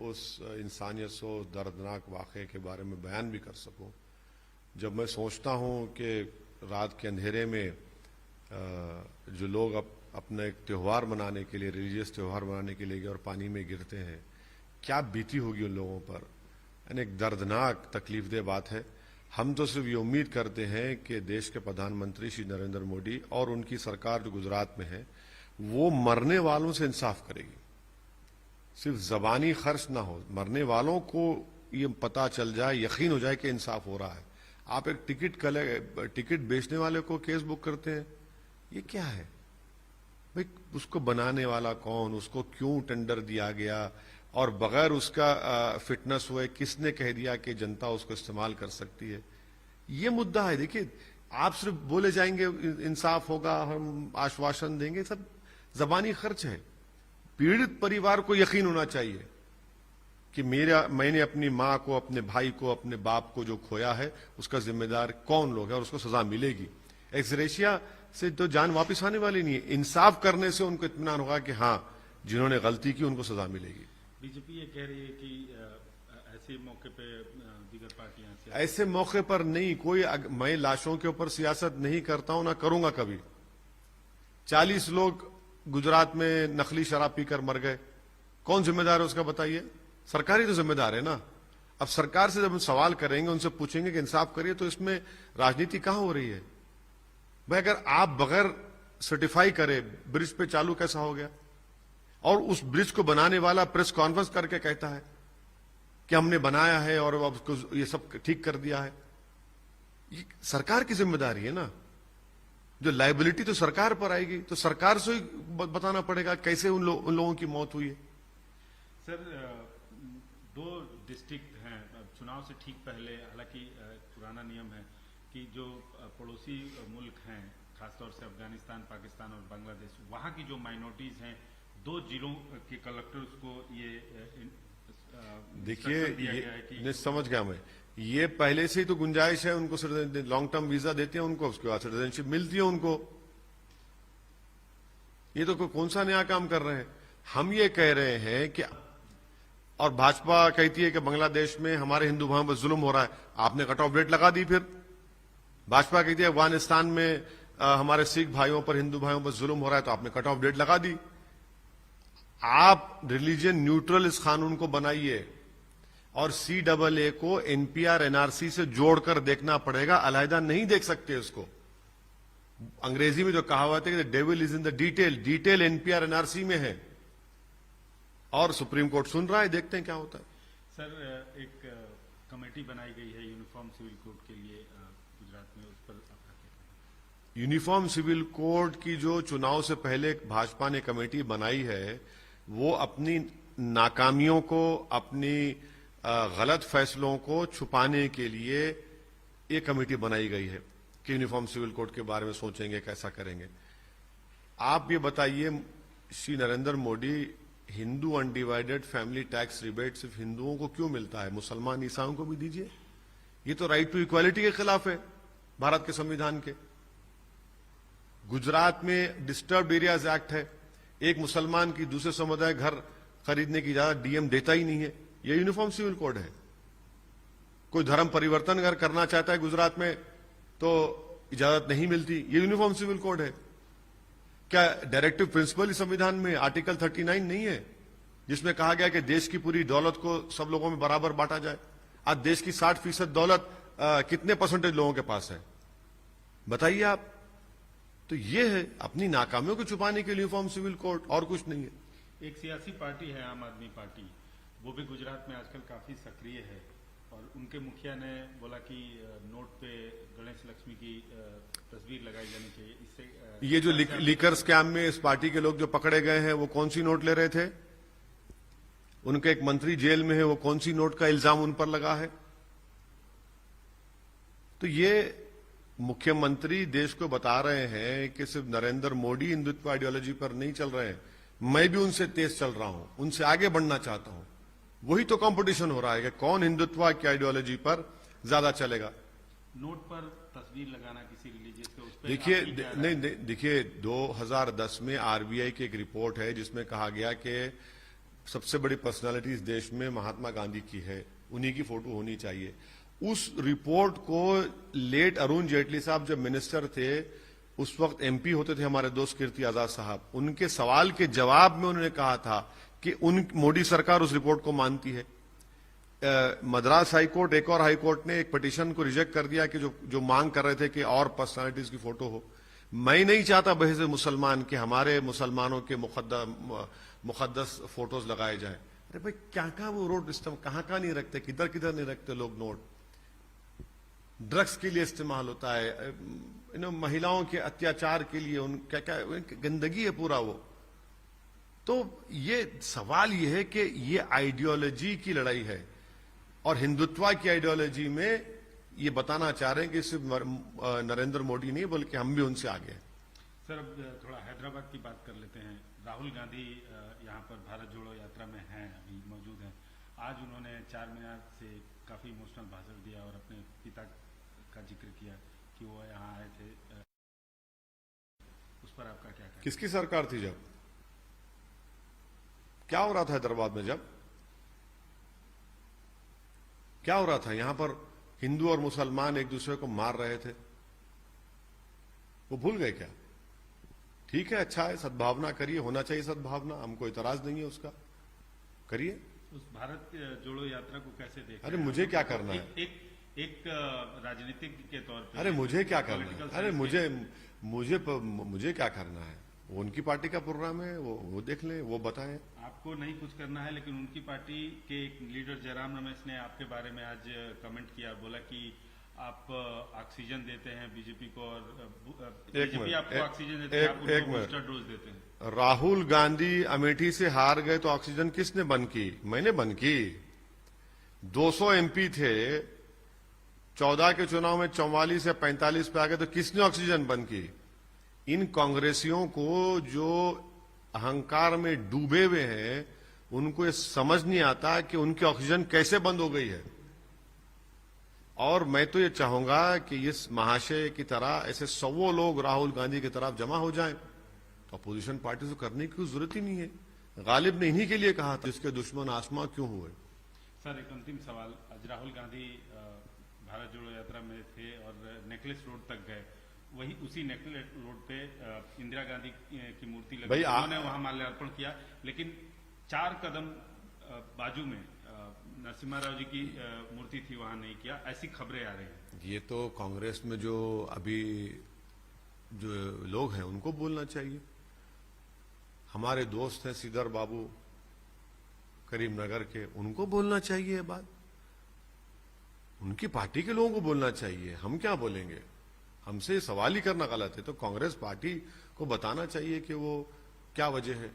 उस इंसानियत से उस दर्दनाक वाक़े के बारे में बयान भी कर सकूं। जब मैं सोचता हूं कि रात के अंधेरे में जो लोग अपना एक त्यौहार मनाने के लिए, रिलीजियस त्यौहार मनाने के लिए गए और पानी में गिरते हैं, क्या बीती होगी उन लोगों पर। यानी एक दर्दनाक तकलीफदेह बात है। हम तो सिर्फ ये उम्मीद करते हैं कि देश के प्रधानमंत्री श्री नरेंद्र मोदी और उनकी सरकार जो गुजरात में है वो मरने वालों से इंसाफ करेगी, सिर्फ जबानी खर्च ना हो, मरने वालों को ये पता चल जाए, यकीन हो जाए कि इंसाफ हो रहा है। आप एक टिकट बेचने वाले को केस बुक करते हैं, ये क्या है भाई? उसको बनाने वाला कौन, उसको क्यों टेंडर दिया गया और बगैर उसका फिटनेस हुए किसने कह दिया कि जनता उसको इस्तेमाल कर सकती है? ये मुद्दा है। देखिए, आप सिर्फ बोले जाएंगे इंसाफ होगा, हम आश्वासन देंगे, सब जबानी खर्च है। पीड़ित परिवार को यकीन होना चाहिए कि मैंने अपनी मां को, अपने भाई को, अपने बाप को जो खोया है उसका जिम्मेदार कौन लोग है और उसको सजा मिलेगी। एक्सग्रेशिया से तो जान वापस आने वाली नहीं है। इंसाफ करने से उनको इत्मीनान होगा कि हाँ, जिन्होंने गलती की उनको सजा मिलेगी। बीजेपी ये कह रही है कि ऐसे मौके पे दीगर पार्टियां ऐसे मौके पर नहीं कोई, मैं लाशों के ऊपर सियासत नहीं करता हूं, ना करूंगा कभी। 40 लोग गुजरात में नकली शराब पीकर मर गए, कौन जिम्मेदार है उसका बताइए? सरकार ही तो जिम्मेदार है ना। अब सरकार से जब हम सवाल करेंगे, उनसे पूछेंगे कि इंसाफ करिए, तो इसमें राजनीति कहां हो रही है भाई? अगर आप बगैर सर्टिफाई करे ब्रिज पे चालू कैसा हो गया? और उस ब्रिज को बनाने वाला प्रेस कॉन्फ्रेंस करके कहता है कि हमने बनाया है और अब उसको ये सब ठीक कर दिया है। ये सरकार की जिम्मेदारी है ना। जो लायबिलिटी तो सरकार पर आएगी, तो सरकार से ही बताना पड़ेगा कैसे उन लोगों की मौत हुई है। सर, 2 डिस्ट्रिक्ट हैं चुनाव से ठीक पहले, हालांकि पुराना नियम है कि जो पड़ोसी मुल्क हैं, खासतौर से अफगानिस्तान, पाकिस्तान और बांग्लादेश, वहां की जो माइनॉरिटीज हैं, 2 जिलों के कलेक्टर्स को ये देखिए, ये समझ गया मैं। ये पहले से ही तो गुंजाइश है, उनको लॉन्ग टर्म वीजा देते हैं उनको, उसके बाद सिटीजनशिप मिलती है उनको। ये तो कौन सा नया काम कर रहे हैं? हम ये कह रहे हैं कि, और भाजपा कहती है कि बांग्लादेश में हमारे हिंदू भाइयों पर जुल्म हो रहा है, आपने कट ऑफ डेट लगा दी। फिर भाजपा कहती है अफगानिस्तान में हमारे सिख भाइयों पर, हिंदू भाइयों पर जुल्म हो रहा है, तो आपने कट ऑफ डेट लगा दी। आप रिलीजन न्यूट्रल इस कानून को बनाइए और CAA को NPR NRC से जोड़कर देखना पड़ेगा, अलहदा नहीं देख सकते उसको। अंग्रेजी में जो कहावत है कि devil is in the detail, detail NPR NRC में है और सुप्रीम कोर्ट सुन रहा है, देखते हैं क्या होता है। सर, एक कमेटी बनाई गई है यूनिफॉर्म सिविल कोड के लिए गुजरात में, उस पर यूनिफॉर्म सिविल कोड की जो चुनाव से पहले भाजपा ने कमेटी बनाई है, वो अपनी नाकामियों को, अपनी गलत फैसलों को छुपाने के लिए ये कमेटी बनाई गई है कि यूनिफॉर्म सिविल कोड के बारे में सोचेंगे, कैसा करेंगे। आप ये बताइए, Shri Narendra Modi, Hindu undivided family tax rebate सिर्फ हिंदुओं को क्यों मिलता है? मुसलमान ईसाइयों को भी दीजिए। ये तो राइट टू इक्वालिटी के खिलाफ है भारत के संविधान के। गुजरात में डिस्टर्ब्ड एरियाज एक्ट है, एक मुसलमान की दूसरे समुदाय घर खरीदने की इजाजत DM देता ही नहीं है। ये यूनिफॉर्म सिविल कोड है। कोई धर्म परिवर्तन अगर करना चाहता है गुजरात में तो इजाजत नहीं मिलती, ये यूनिफॉर्म सिविल कोड है। क्या डायरेक्टिव प्रिंसिपल इस संविधान में आर्टिकल 39 नहीं है, जिसमें कहा गया कि देश की पूरी दौलत को सब लोगों में बराबर बांटा जाए? आज देश की 60% दौलत कितने परसेंटेज लोगों के पास है बताइए आप? तो ये है अपनी नाकामियों को छुपाने के लिए यूनिफॉर्म सिविल कोड, और कुछ नहीं है। एक सियासी पार्टी है आम आदमी पार्टी, वो भी गुजरात में आजकल काफी सक्रिय है और उनके मुखिया ने बोला कि नोट पे गणेश लक्ष्मी की तस्वीर लगाई जानी चाहिए। इससे ये जो लीकर स्कैम में इस पार्टी के लोग जो पकड़े गए हैं, वो कौन सी नोट ले रहे थे? उनके एक मंत्री जेल में है, वो कौन सी नोट का इल्जाम उन पर लगा है? तो ये मुख्यमंत्री देश को बता रहे हैं कि सिर्फ नरेंद्र मोदी हिंदुत्व आइडियोलॉजी पर नहीं चल रहे हैं, मैं भी उनसे तेज चल रहा हूं, उनसे आगे बढ़ना चाहता हूं। वही तो कंपटीशन हो रहा है कि कौन हिंदुत्व की आइडियोलॉजी पर ज्यादा चलेगा। नोट पर तस्वीर लगाना किसी रिलीजियस पे, उस पे देखिए, नहीं देखिए, 2010 में RBI की एक रिपोर्ट है जिसमें कहा गया कि सबसे बड़ी पर्सनालिटी इस देश में महात्मा गांधी की है, उन्हीं की फोटो होनी चाहिए। उस रिपोर्ट को लेट अरुण जेटली साहब जब मिनिस्टर थे, उस वक्त एमपी होते थे हमारे दोस्त कीर्ति आजाद साहब, उनके सवाल के जवाब में उन्होंने कहा था कि मोदी सरकार उस रिपोर्ट को मानती है। मद्रास हाईकोर्ट, एक और हाईकोर्ट ने एक पिटीशन को रिजेक्ट कर दिया कि जो मांग कर रहे थे कि और पर्सनालिटीज की फोटो हो। मैं नहीं चाहता बहस मुसलमान कि हमारे मुसलमानों के मुकद्दस फोटोज लगाए जाए। अरे भाई क्या वो रोड सिस्टम कहां नहीं रखते, किधर किधर नहीं रखते लोग नोट। ड्रग्स के लिए इस्तेमाल होता है, महिलाओं के अत्याचार के लिए, क्या क्या गंदगी है पूरा वो। तो ये सवाल ये है कि ये आइडियोलॉजी की लड़ाई है, और हिंदुत्व की आइडियोलॉजी में ये बताना चाह रहे हैं कि सिर्फ नरेंद्र मोदी नहीं बल्कि हम भी उनसे आगे हैं। सर, अब थोड़ा हैदराबाद की बात कर लेते हैं। राहुल गांधी यहाँ पर भारत जोड़ो यात्रा में हैं, अभी मौजूद हैं। आज उन्होंने चार मीनार से काफी इमोशनल भाषण दिया और अपने पिता का जिक्र किया कि वो यहाँ आए थे। उस पर आपका क्या कहना? किसकी सरकार थी जब? क्या हो रहा था हैदराबाद में? जब क्या हो रहा था? यहां पर हिंदू और मुसलमान एक दूसरे को मार रहे थे, वो भूल गए क्या? ठीक है, अच्छा है, सद्भावना करिए, होना चाहिए सद्भावना, हमको इतराज नहीं है उसका, करिए। उस भारत जोड़ो यात्रा को कैसे देखें? अरे मुझे क्या करना है? एक राजनीतिक के तौर पे। अरे मुझे क्या करना है? अरे मुझे क्या करना है? वो उनकी पार्टी का प्रोग्राम है, वो देख लें, वो बताएं। आपको नहीं कुछ करना है, लेकिन उनकी पार्टी के एक लीडर जयराम रमेश ने आपके बारे में आज कमेंट किया, बोला कि आप ऑक्सीजन देते हैं बीजेपी को, और बीजेपी आपको ऑक्सीजन देते हैं, आप उनको बूस्टर डोज देते हैं। राहुल गांधी अमेठी से हार गए तो ऑक्सीजन किसने बंद की? मैंने बंद की। 200 एमपी थे, 14 के चुनाव में 44 या 45 पे आ गए तो किसने ऑक्सीजन बंद की? इन कांग्रेसियों को जो अहंकार में डूबे हुए हैं, उनको ये समझ नहीं आता कि उनकी ऑक्सीजन कैसे बंद हो गई है। और मैं तो ये चाहूंगा कि इस महाशय की तरह ऐसे 100 लोग राहुल गांधी की तरफ जमा हो जाएं, तो अपोजिशन पार्टी से करने की जरूरत ही नहीं है। गालिब ने इन्हीं के लिए कहा था, जिसके दुश्मन आसमां क्यों हुए। सर, एक अंतिम सवाल। आज राहुल गांधी भारत जोड़ो यात्रा में थे और नेकलेस रोड तक गए, वही उसी नेकलेस रोड पे इंदिरा गांधी की मूर्ति लगी, उन्होंने वहां माल्यार्पण किया, लेकिन 4 कदम बाजू में नरसिम्हा राव जी की मूर्ति थी, वहां नहीं किया, ऐसी खबरें आ रही हैं। ये तो कांग्रेस में जो अभी जो लोग हैं उनको बोलना चाहिए। हमारे दोस्त हैं सीधर बाबू करीमनगर के, उनको बोलना चाहिए ये बात, उनकी पार्टी के लोगों को बोलना चाहिए। हम क्या बोलेंगे? हमसे सवाल ही करना गलत है। तो कांग्रेस पार्टी को बताना चाहिए कि वो क्या वजह है।